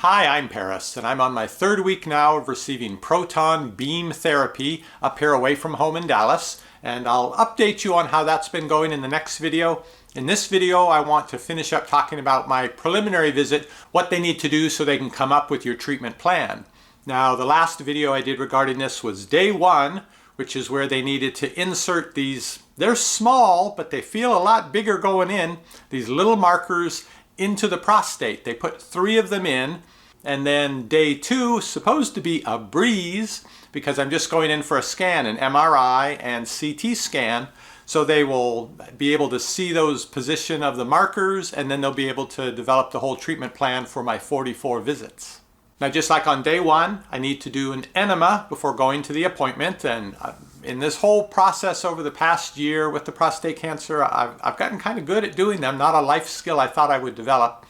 Hi, I'm Paris, and I'm on my third week now of receiving Proton Beam Therapy up here away from home in Dallas, and I'll update you on how that's been going in the next video. In this video, I want to finish up talking about my preliminary visit, what they need to do so they can come up with your treatment plan. Now, the last video I did regarding this was day one, which is where they needed to insert these, they're small, but they feel a lot bigger going in, these little markers into the prostate. They put 3 of them in, and then day 2 is supposed to be a breeze because I'm just going in for a scan, an MRI and CT scan, so they will be able to see those position of the markers, and then they'll be able to develop the whole treatment plan for my 44 visits. Now, just like on day 1, I need to do an enema before going to the appointment, and in this whole process over the past year with the prostate cancer, I've gotten kind of good at doing them. Not a life skill I thought I would develop,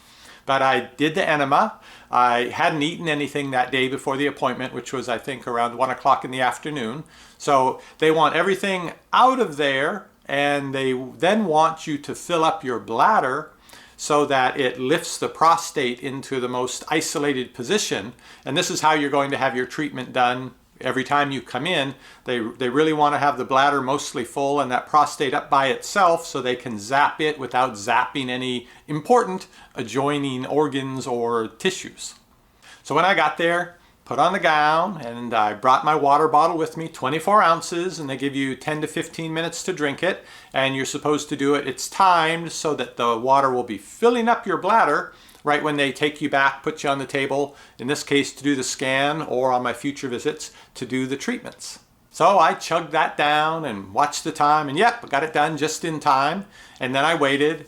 but I did the enema. I hadn't eaten anything that day before the appointment, which was I think around 1 o'clock in the afternoon. So they want everything out of there, and they then want you to fill up your bladder so that it lifts the prostate into the most isolated position. And this is how you're going to have your treatment done every time you come in. They really want to have the bladder mostly full and that prostate up by itself so they can zap it without zapping any important adjoining organs or tissues. So when I got there, put on the gown, and I brought my water bottle with me, 24 ounces, and they give you 10 to 15 minutes to drink it, and you're supposed to do it. It's timed so that the water will be filling up your bladder right when they take you back, put you on the table, in this case to do the scan, or on my future visits to do the treatments. So I chugged that down and watched the time, and yep, I got it done just in time. And then I waited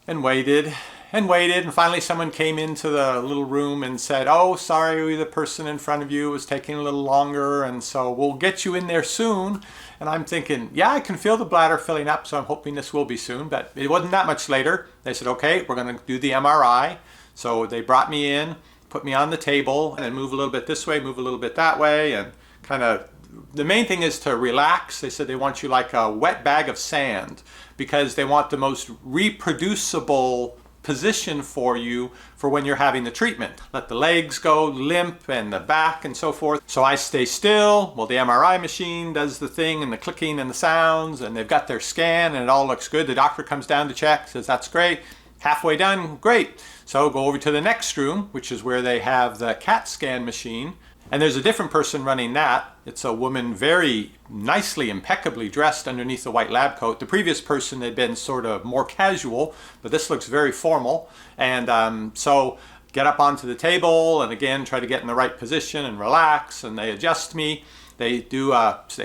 and waited and waited, and finally someone came into the little room and said, "Oh, sorry, the person in front of you was taking a little longer, and so we'll get you in there soon." And I'm thinking, yeah, I can feel the bladder filling up, so I'm hoping this will be soon. But it wasn't that much later. They said, okay, we're going to do the MRI. So they brought me in, put me on the table, and move a little bit this way, move a little bit that way, and kind of, the main thing is to relax. They said they want you like a wet bag of sand because they want the most reproducible position for you for when you're having the treatment. Let the legs go limp and the back and so forth. So I stay still. Well, the MRI machine does the thing and the clicking and the sounds, and they've got their scan and it all looks good. The doctor comes down to check, says that's great. Halfway done, great. So go over to the next room, which is where they have the CAT scan machine. And there's a different person running that. It's a woman very nicely, impeccably dressed underneath the white lab coat. The previous person had been sort of more casual, but this looks very formal. And so get up onto the table and again, try to get in the right position and relax, and they adjust me. They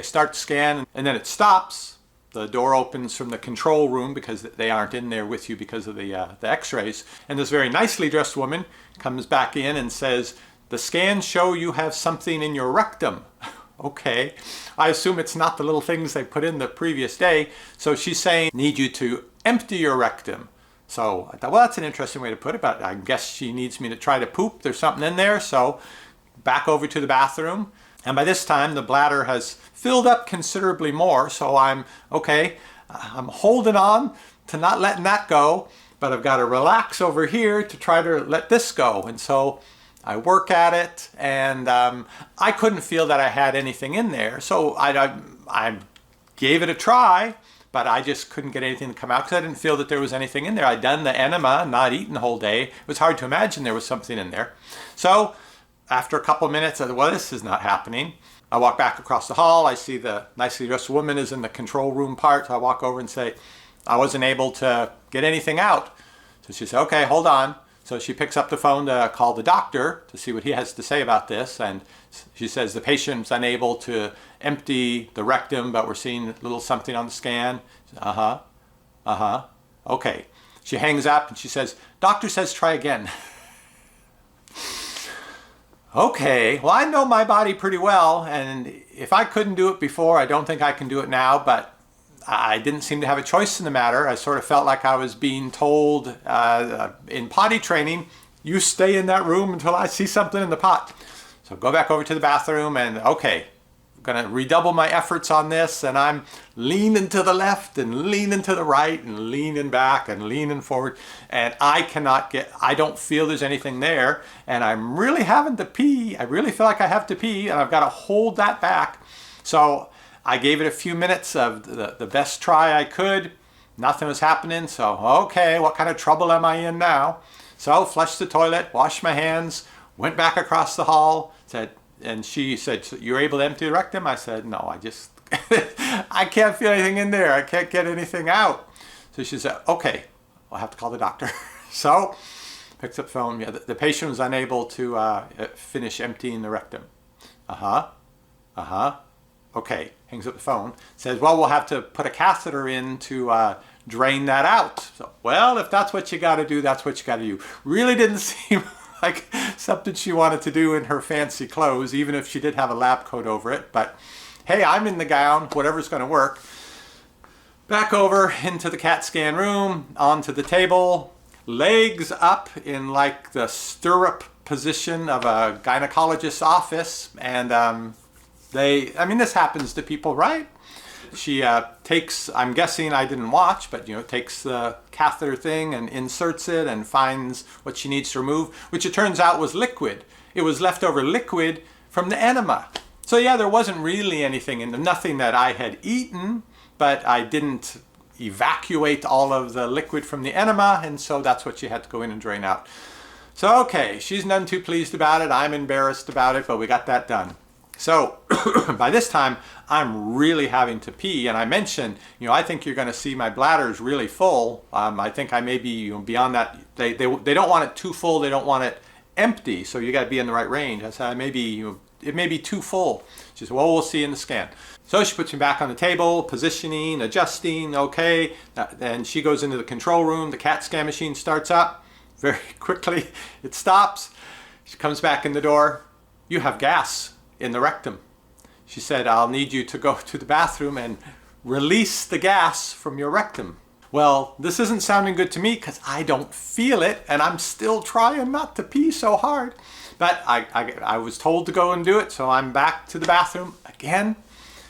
start the scan, and then it stops. The door opens from the control room because they aren't in there with you because of the x-rays. And this very nicely dressed woman comes back in and says, "The scans show you have something in your rectum." Okay, I assume it's not the little things they put in the previous day. So she's saying, need you to empty your rectum. So I thought, well, that's an interesting way to put it, but I guess she needs me to try to poop. There's something in there. So back over to the bathroom. And by this time, the bladder has filled up considerably more. So I'm holding on to not letting that go, but I've got to relax over here to try to let this go. And so I work at it, and I couldn't feel that I had anything in there. So I gave it a try, but I just couldn't get anything to come out because I didn't feel that there was anything in there. I'd done the enema, not eaten the whole day. It was hard to imagine there was something in there. So after a couple of minutes, I thought, well, this is not happening. I walk back across the hall. I see the nicely dressed woman is in the control room part. So I walk over and say, I wasn't able to get anything out. So she said, okay, hold on. So she picks up the phone to call the doctor to see what he has to say about this. And she says the patient's unable to empty the rectum, but we're seeing a little something on the scan. Okay. She hangs up and she says, doctor says try again. Okay, well, I know my body pretty well, and if I couldn't do it before, I don't think I can do it now, but I didn't seem to have a choice in the matter. I sort of felt like I was being told in potty training, you stay in that room until I see something in the pot. So go back over to the bathroom and, okay, gonna redouble my efforts on this, and I'm leaning to the left and leaning to the right and leaning back and leaning forward, and I don't feel there's anything there, and I'm really having to pee. I really feel like I have to pee, and I've got to hold that back. So I gave it a few minutes of the best try I could. Nothing was happening, so okay, what kind of trouble am I in now? So flushed the toilet, washed my hands, went back across the hall, and she said, so you're able to empty the rectum? I said, no, I can't feel anything in there. I can't get anything out. So she said, okay, I'll have to call the doctor. So picks up the phone. Yeah, the patient was unable to finish emptying the rectum. Okay, hangs up the phone. Says, well, we'll have to put a catheter in to drain that out. So, well, if that's what you got to do, that's what you got to do. Really didn't seem like something she wanted to do in her fancy clothes, even if she did have a lab coat over it. But hey, I'm in the gown, whatever's going to work. Back over into the CAT scan room, onto the table, legs up in like the stirrup position of a gynecologist's office, and this happens to people, right? She takes, I'm guessing I didn't watch, but takes the catheter thing and inserts it and finds what she needs to remove, which it turns out was liquid. It was leftover liquid from the enema. So yeah, there wasn't really anything in there, nothing that I had eaten, but I didn't evacuate all of the liquid from the enema, and so that's what she had to go in and drain out. So okay, she's none too pleased about it. I'm embarrassed about it, but we got that done. So by this time, I'm really having to pee, and I mentioned, I think you're going to see my bladder's really full. I think I may be beyond that. They don't want it too full. They don't want it empty. So you got to be in the right range. I said it may be too full. She said, well, we'll see in the scan. So she puts me back on the table, positioning, adjusting. Okay, and she goes into the control room. The CAT scan machine starts up very quickly. It stops. She comes back in the door. You have gas in the rectum. She said, I'll need you to go to the bathroom and release the gas from your rectum. Well, this isn't sounding good to me because I don't feel it, and I'm still trying not to pee so hard. But I was told to go and do it, so I'm back to the bathroom again,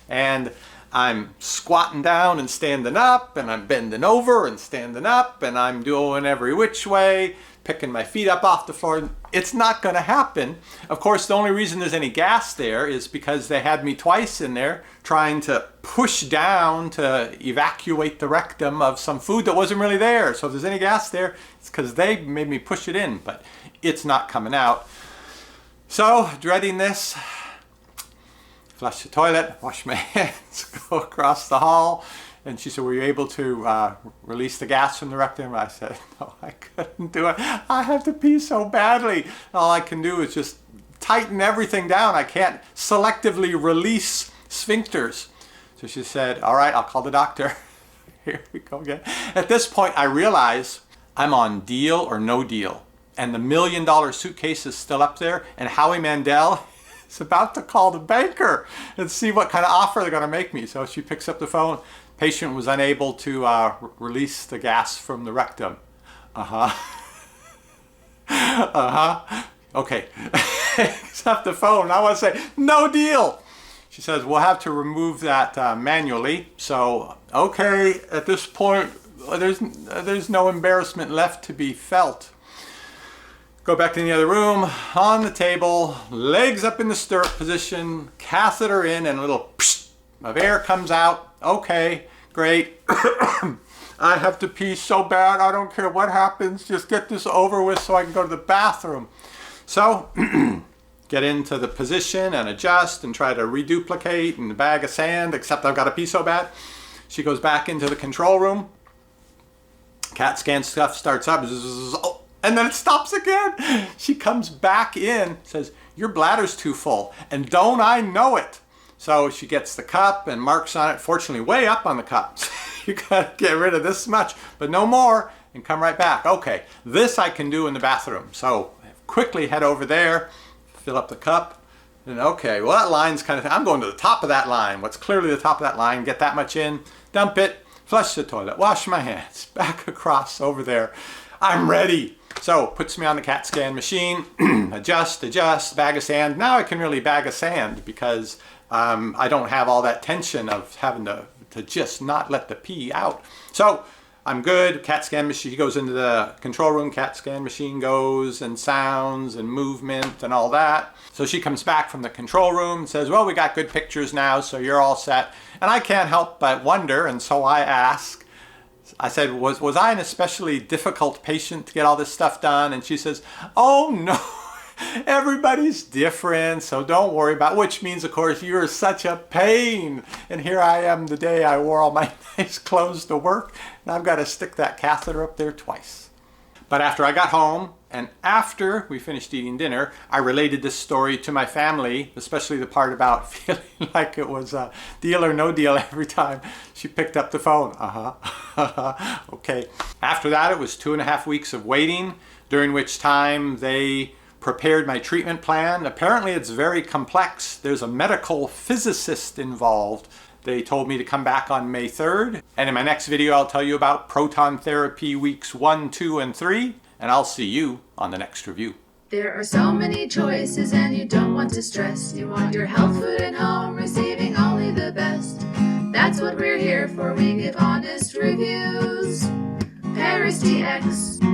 and I'm squatting down and standing up, and I'm bending over and standing up, and I'm doing every which way, picking my feet up off the floor. It's not going to happen. Of course, the only reason there's any gas there is because they had me twice in there trying to push down to evacuate the rectum of some food that wasn't really there. So if there's any gas there, it's because they made me push it in, but it's not coming out. So, dreading this, flush the toilet, wash my hands, go across the hall. And she said, were you able to release the gas from the rectum? I said, no, I couldn't do it. I have to pee so badly. All I can do is just tighten everything down. I can't selectively release sphincters. So she said, all right, I'll call the doctor. Here we go again. At this point, I realize I'm on deal or no deal. And the $1 million suitcase is still up there. And Howie Mandel is about to call the banker and see what kind of offer they're going to make me. So she picks up the phone. Patient was unable to release the gas from the rectum. Okay. Except the phone. I want to say, no deal. She says, we'll have to remove that manually. So, okay, at this point, there's no embarrassment left to be felt. Go back to the other room, on the table, legs up in the stirrup position, catheter in, and a little psh of air comes out. Okay, great. I have to pee so bad, I don't care what happens, just get this over with so I can go to the bathroom. So, get into the position and adjust and try to reduplicate in the bag of sand, except I've got to pee so bad. She goes back into the control room. CAT scan stuff starts up, and then it stops again. She comes back in, says, your bladder's too full, and don't I know it? So she gets the cup and marks on it, fortunately way up on the cup. You gotta get rid of this much, but no more, and come right back. Okay, this I can do in the bathroom. So quickly head over there, fill up the cup, and okay, well that line's kind of, I'm going to the top of that line, what's clearly the top of that line, get that much in, dump it, flush the toilet, wash my hands, back across over there. I'm ready. So puts me on the CAT scan machine, adjust, bag of sand. Now I can really bag of sand because I don't have all that tension of having to just not let the pee out. So I'm good. CAT scan machine goes into the control room, CAT scan machine goes, and sounds and movement and all that. So she comes back from the control room and says, well, we got good pictures now, so you're all set. And I can't help but wonder, and so I ask, I said, was I an especially difficult patient to get all this stuff done? And she says, oh no, everybody's different, so don't worry about it. Which means, of course, you're such a pain. And here I am the day I wore all my nice clothes to work, and I've got to stick that catheter up there twice. But after I got home, and after we finished eating dinner, I related this story to my family, especially the part about feeling like it was a deal or no deal every time she picked up the phone. Okay. After that, it was 2.5 weeks of waiting, during which time they prepared my treatment plan. Apparently it's very complex. There's a medical physicist involved. They told me to come back on May 3rd. And in my next video, I'll tell you about Proton Therapy weeks 1, 2, and 3. And I'll see you on the next review. There are so many choices and you don't want to stress. You want your health food at home, receiving only the best. That's what we're here for. We give honest reviews. parristx.